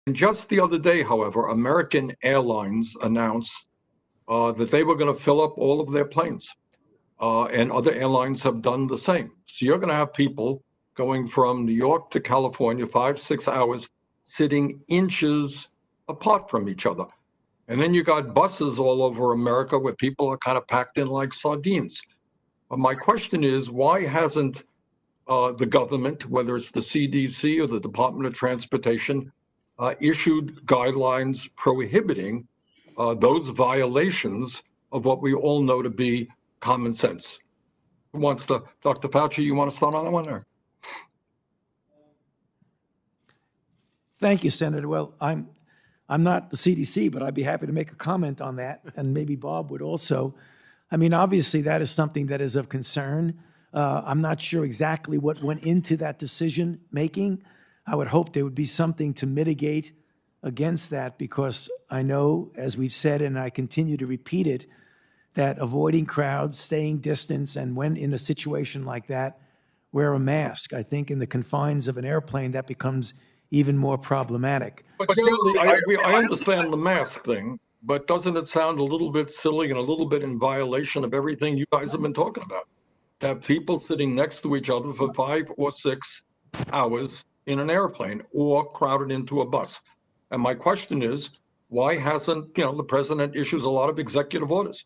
And just the other day, however, American Airlines announced that they were going to fill up all of their planes, and other airlines have done the same. So you're going to have people going from New York to California, 5-6 hours, sitting inches apart from each other. And then you got buses all over America where people are kind of packed in like sardines. My question is, why hasn't the government, whether it's the CDC or the Department of Transportation, issued guidelines prohibiting those violations of what we all know to be common sense? Who wants to? Dr. Fauci, you want to start on that one there? Thank you, Senator. Well, I'm not the CDC, but I'd be happy to make a comment on that, and maybe Bob would also. I mean, obviously, that is something that is of concern. I'm not sure exactly what went into that decision making. I would hope there would be something to mitigate against that, because I know, as we've said, and I continue to repeat it, that avoiding crowds, staying distance, and when in a situation like that, wear a mask. I think in the confines of an airplane, that becomes even more problematic. But generally, I understand the mask thing, but doesn't it sound a little bit silly and a little bit in violation of everything you guys have been talking about? To have people sitting next to each other for 5 or 6 hours in an airplane or crowded into a bus. And my question is, why hasn't, the president issues a lot of executive orders?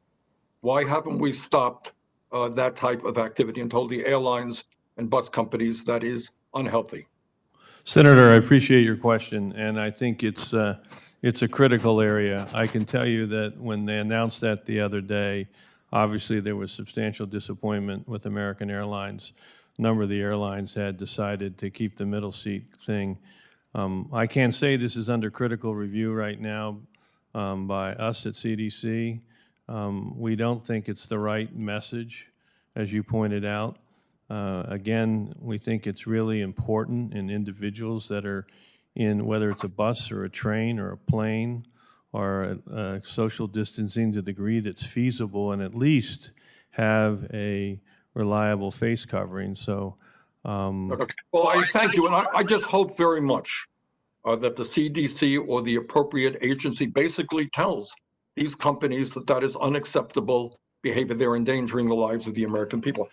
Why haven't we stopped that type of activity and told the airlines and bus companies that is unhealthy? Senator, I appreciate your question, and I think it's a critical area. I can tell you that when they announced that the other day, obviously there was substantial disappointment with American Airlines. A number of the airlines had decided to keep the middle seat thing. I can say this is under critical review right now by us at CDC. We don't think it's the right message, as you pointed out. Again, we think it's really important in individuals that are in, whether it's a bus or a train or a plane, or social distancing to the degree that's feasible, and at least have a reliable face covering. So, okay. Well, I thank you, and I just hope very much that the CDC or the appropriate agency basically tells these companies that that is unacceptable behavior. They're endangering the lives of the American people.